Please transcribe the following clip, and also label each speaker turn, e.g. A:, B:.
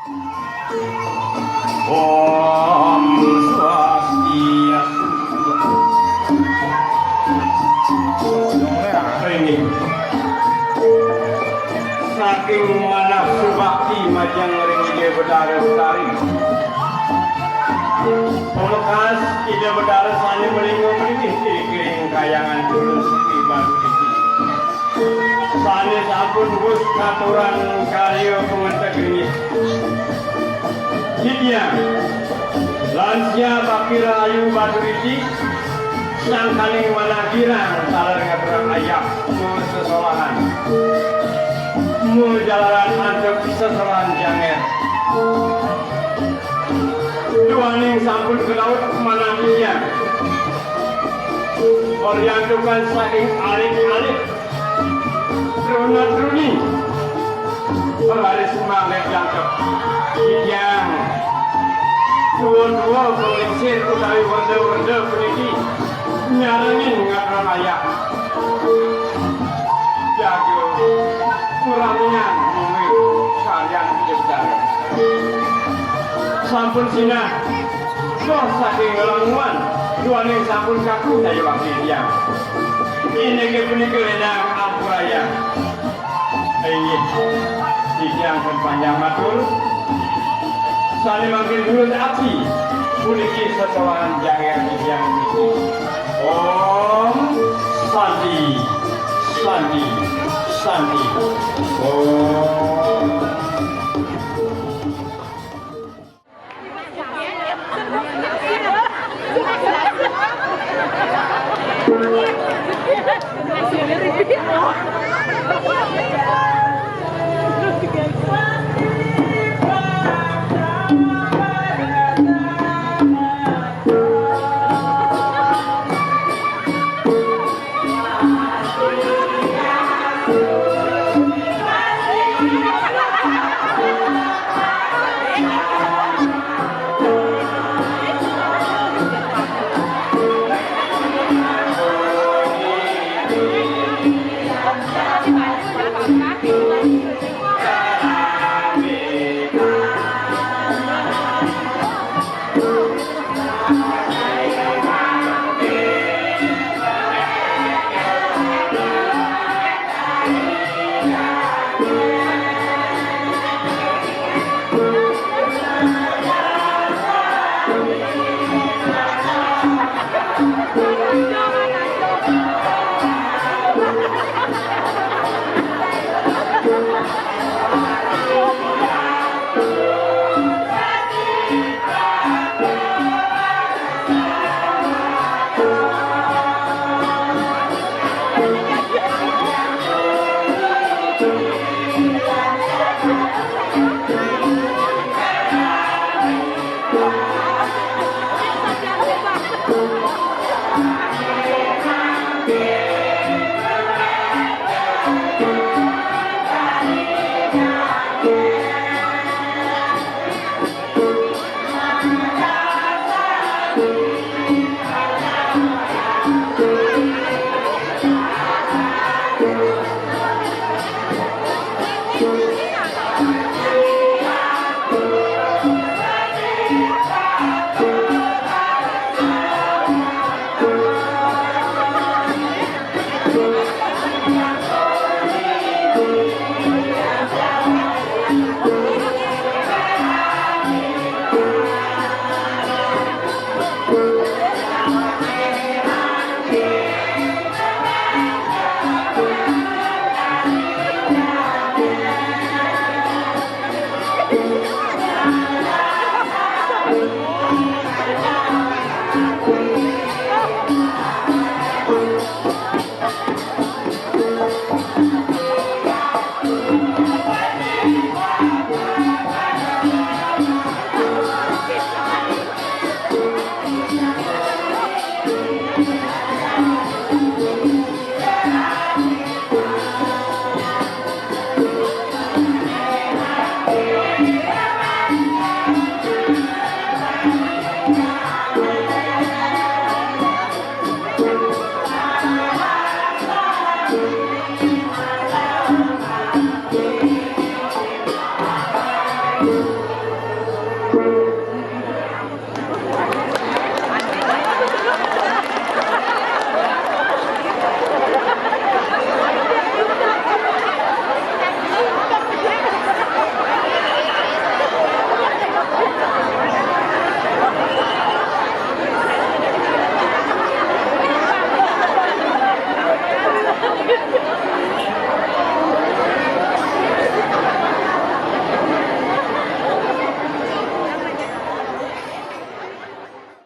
A: Om Swastiastu. Ini saking manah subakti majang ringgit bedara utari. Pelekas ide bedara sani melinggo melingih kiri-kiring kayangan tulus di baru ini. Sani sampun bus katuran karyo pengentek ini. Hidya lansia bakira ayu batu ini sang kaling manakirang salar ngaturang ayah mu sesolahan mu jalanan antuk sesolahan janger duaning sampun ke laut manakirnya oriantukan saking alik-alik truna-truni berbaris semangat jangkep yang dua-dua pengisir utawi werde-werde peniki nyarangin ngaturang ayah jago kurangian mungkin kalian besar sampun sinah doh saking ngelanguan duaning sampun kaku dari waktu dia ini kepunika enang ampuraya ini yang panjang matur saling makin dulu api puniki sesuatu jangan yang ini Om Sandi Sandi Sandi Om